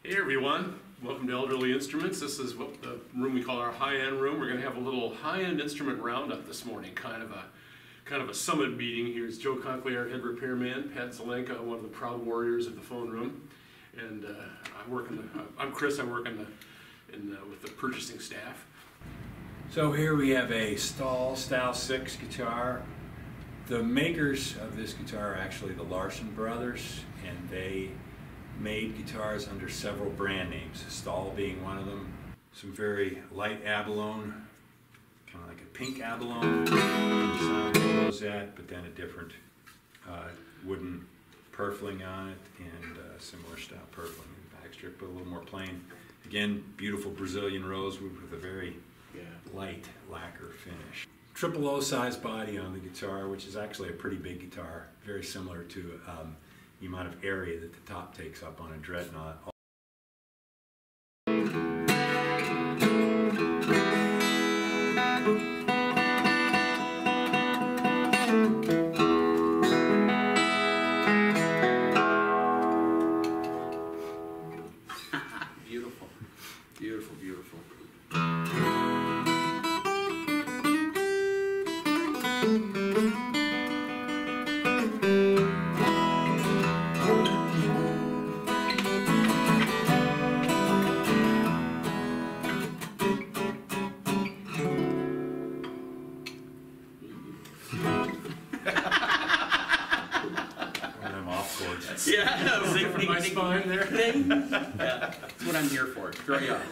Hey everyone, welcome to Elderly Instruments. This is what the room we call our high-end room. We're going to have a little high-end instrument roundup this morning, kind of a summit meeting. Here's Joe Konkoly, our head repairman, Pat Zelenka, one of the proud warriors of the phone room, and I'm Chris. I work with the purchasing staff. So here we have a Stahl Style 6 guitar. The makers of this guitar are actually the Larson brothers, and they made guitars under several brand names, Stahl being one of them. Some very light abalone, kind of like a pink abalone, sound rosette, but then a different wooden purfling on it, and similar style purfling in the back strip, but a little more plain. Again, beautiful Brazilian rosewood with a very light lacquer finish. Triple O size body on the guitar, which is actually a pretty big guitar, very similar to the amount of area that the top takes up on a dreadnought. Beautiful, beautiful, beautiful. Yeah, Safety my spine there. Yeah, that's what I'm here for. Throw you off.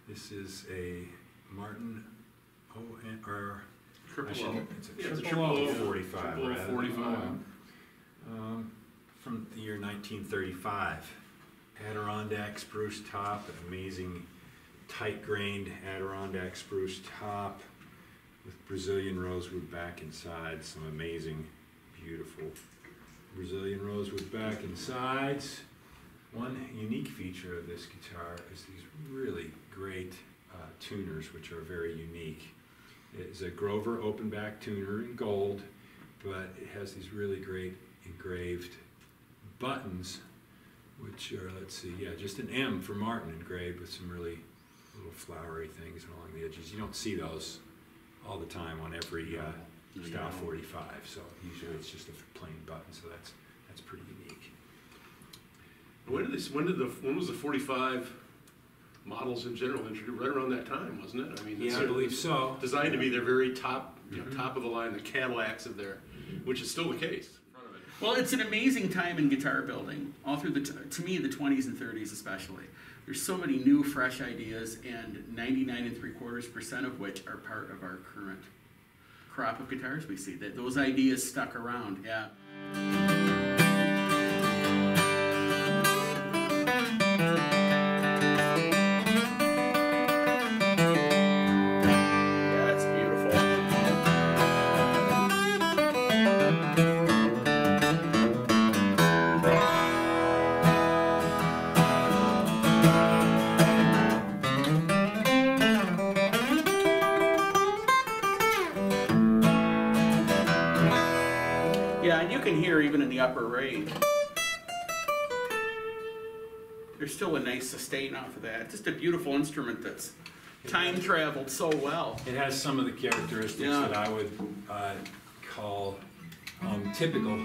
This is a Martin it's a triple O 45, triple O 45. From the year 1935. Adirondack spruce top, an amazing tight-grained Adirondack spruce top with Brazilian rosewood back and sides. Some amazing, beautiful Brazilian rosewood back and sides. One unique feature of this guitar is these really great tuners, which are very unique. It is a Grover open back tuner in gold, but it has these really great engraved buttons, which are, let's see, just an M for Martin engraved with some really little flowery things along the edges. You don't see those all the time on every Style 45, so usually it's just a plain button, so that's pretty unique. When was the 45 models in general introduced? Right around that time, wasn't it? I mean, I believe so. Designed to be their very top, top of the line, the Cadillacs of their, which is still the case. Well, it's an amazing time in guitar building, all through to me, the 20s and 30s especially. There's so many new, fresh ideas, and 99.75% of which are part of our current crop of guitars we see. That those ideas stuck around, yeah. Yeah, and you can hear even in the upper range, there's still a nice sustain off of that. Just a beautiful instrument that's time traveled so well. It has some of the characteristics that I would call typical,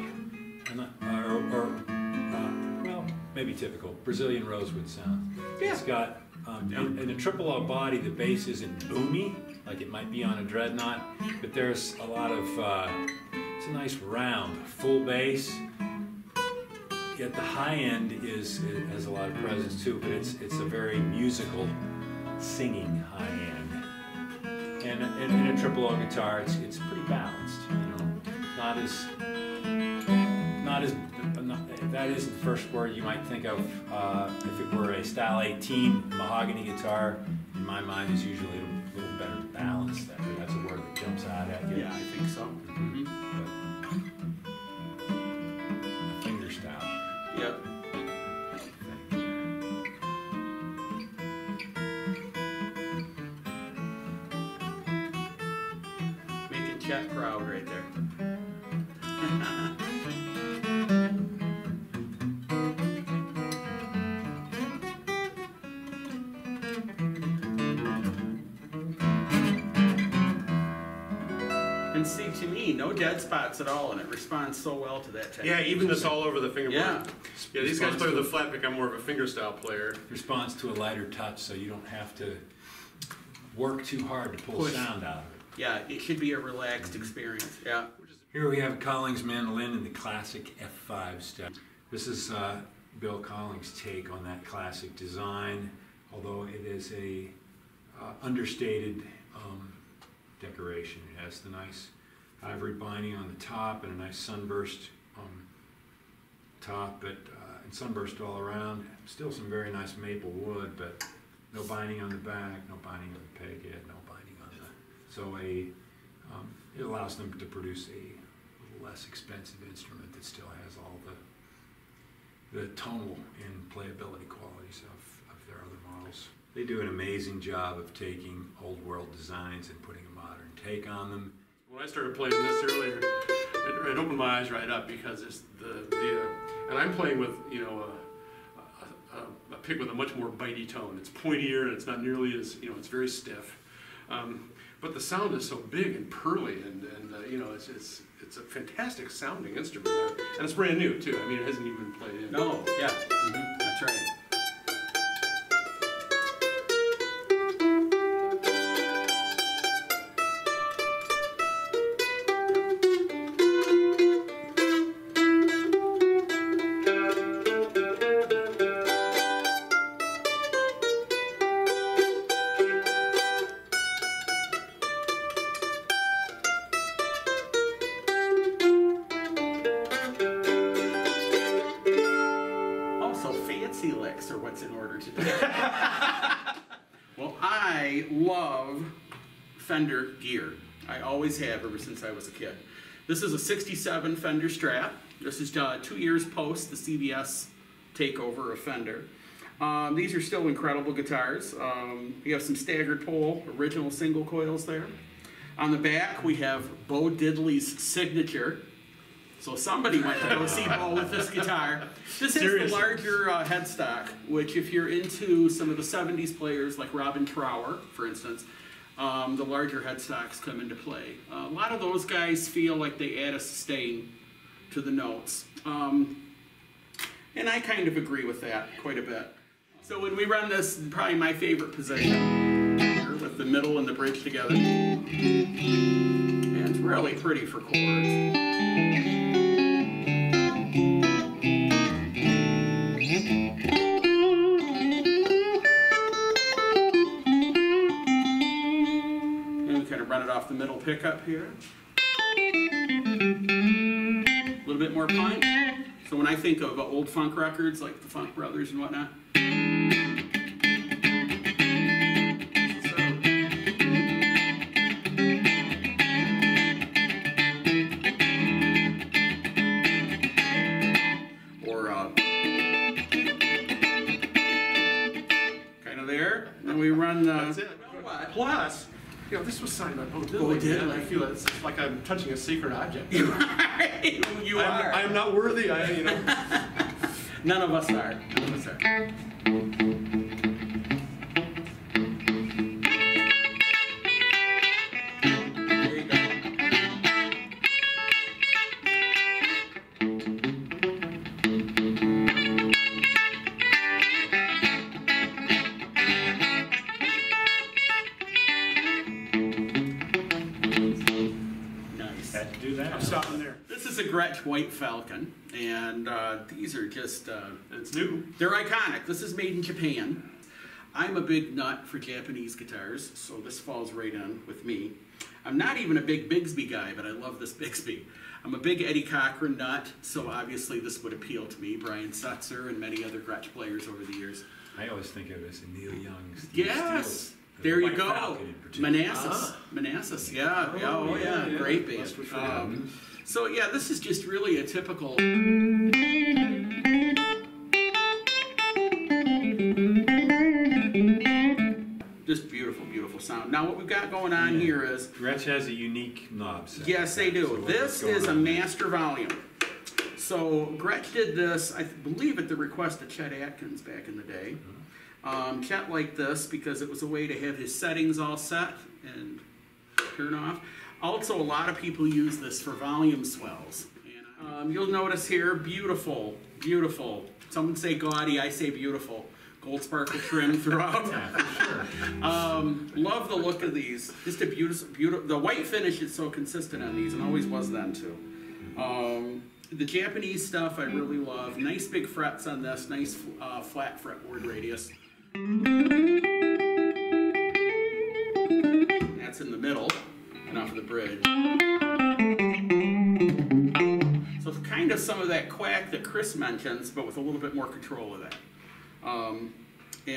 well, maybe typical Brazilian rosewood sound. Yeah. It's got in a triple O body, the bass isn't boomy like it might be on a dreadnought, but there's a lot of it's a nice round full bass. Yet the high end has a lot of presence too, but it's a very musical singing high end. And in a triple O guitar, it's pretty balanced. You know, not as that isn't the first word you might think of if it were a Style 18 mahogany guitar. In my mind, is usually a little better balanced. That's a word that jumps out at you. Yeah, I think so. Mm-hmm. A finger style. Yep. Making Chet proud right there. And see, to me, no dead spots at all, and it responds so well to that technique. Yeah, evenness all over the fingerboard. Yeah. Yeah, these guys play with a flat pick. I'm more of a fingerstyle player. Responds to a lighter touch, so you don't have to work too hard to pull sound out of it. Yeah, it should be a relaxed experience. Yeah. Here we have a Collings mandolin in the classic F5 step. This is Bill Collings' take on that classic design, although it is a understated decoration. It has the nice ivory binding on the top and a nice sunburst top, and sunburst all around. Still some very nice maple wood, but no binding on the back, no binding on the peg head, no binding on the. So it allows them to produce a little less expensive instrument that still has all the tonal and playability qualities of their other models. They do an amazing job of taking old world designs and putting a modern take on them. When I started playing this earlier, it opened my eyes right up because it's and I'm playing with, you know, a pick with a much more bitey tone. It's pointier and it's not nearly as, you know, it's very stiff. But the sound is so big and pearly, and you know, it's a fantastic sounding instrument, and it's brand new too. I mean, it hasn't even been played in. No, yeah, that's right. Licks are what's in order to do. Well, I love Fender Gear. I always have ever since I was a kid. This is a '67 Fender Strat. This is 2 years post the CBS takeover of Fender. These are still incredible guitars. We have some staggered pole, original single coils there. On the back, we have Bo Diddley's signature. So somebody went to go see Bo with this guitar. This is the larger headstock, which if you're into some of the 70s players like Robin Trower, for instance, the larger headstocks come into play. A lot of those guys feel like they add a sustain to the notes. And I kind of agree with that quite a bit. So when we run this, probably my favorite position, here with the middle and the bridge together. And it's really pretty for chords. Run it off the middle pickup here. A little bit more punch. So when I think of old funk records like the Funk Brothers and whatnot. Or kind of there. Then we run That's it. Plus, you know, this was signed by Bo Diddley. I feel it's like I'm touching a sacred object. You are. I am not worthy. You know. None of us are. None of us are. There you go. I'm stopping there. This is a Gretsch White Falcon, and these are just... it's new. They're iconic. This is made in Japan. I'm a big nut for Japanese guitars, so this falls right in with me. I'm not even a big Bigsby guy, but I love this Bigsby. I'm a big Eddie Cochran nut, so obviously this would appeal to me. Brian Setzer and many other Gretsch players over the years. I always think of it as a Neil Young. Steve Yes, Stills, there the you White go. Falcon in particular. Manassas, Manassas, yeah, oh yeah, great band. So yeah, this is just really a typical. Just beautiful, beautiful sound. Now what we've got going on here is... Gretsch has a unique knob set. Yes, they do. So this is a master volume. So Gretsch did this, I believe, at the request of Chet Atkins back in the day. Chet liked this because it was a way to have his settings all set and turn off. Also, a lot of people use this for volume swells. And, you'll notice here, beautiful, beautiful. Some say gaudy, I say beautiful. Gold sparkle trim throughout. Love the look of these. Just a beautiful. The white finish is so consistent on these, and always was then too. The Japanese stuff I really love. Nice big frets on this. Nice flat fretboard radius. That's in the middle and off of the bridge. So it's kind of some of that quack that Chris mentions, but with a little bit more control of that. And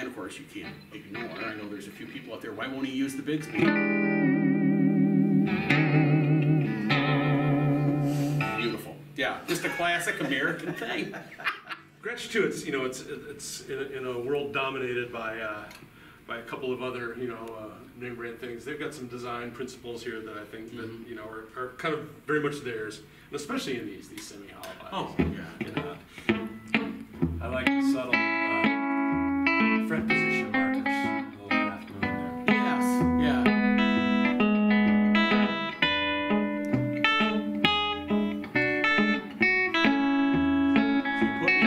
of course you can't ignore, I know there's a few people out there, why won't he use the Bigsby? Beautiful. Yeah, just a classic American thing. Gretsch too, it's, you know, it's in a world dominated by a couple of other, you know, name brand things. They've got some design principles here that I think that, you know, are kind of very much theirs, and especially in these semi-hollow bodies. Oh, yeah. You know, I like the subtle fret position markers. A little half moon there. Yes, yeah. So you put me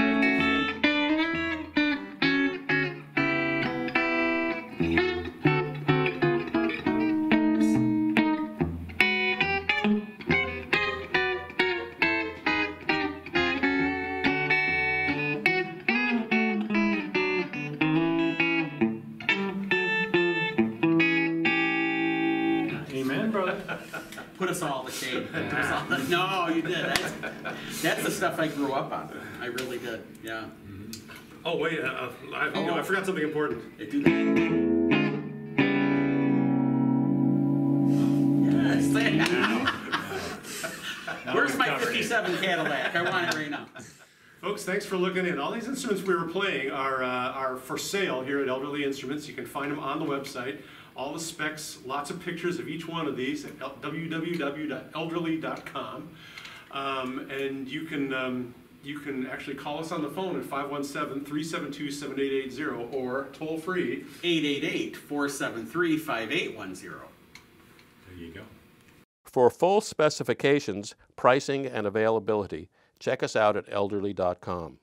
Amen, brother. Put us all to shame. No, you did. That's the stuff I grew up on. I really did. Yeah. Oh wait, I forgot something important. They do that. Yes. Where's my '57 Cadillac? I want it right now. Folks, thanks for looking in. All these instruments we were playing are for sale here at Elderly Instruments. You can find them on the website. All the specs, lots of pictures of each one of these at www.elderly.com. And you can actually call us on the phone at 517-372-7880 or toll free 888-473-5810. There you go. For full specifications, pricing, and availability, check us out at elderly.com.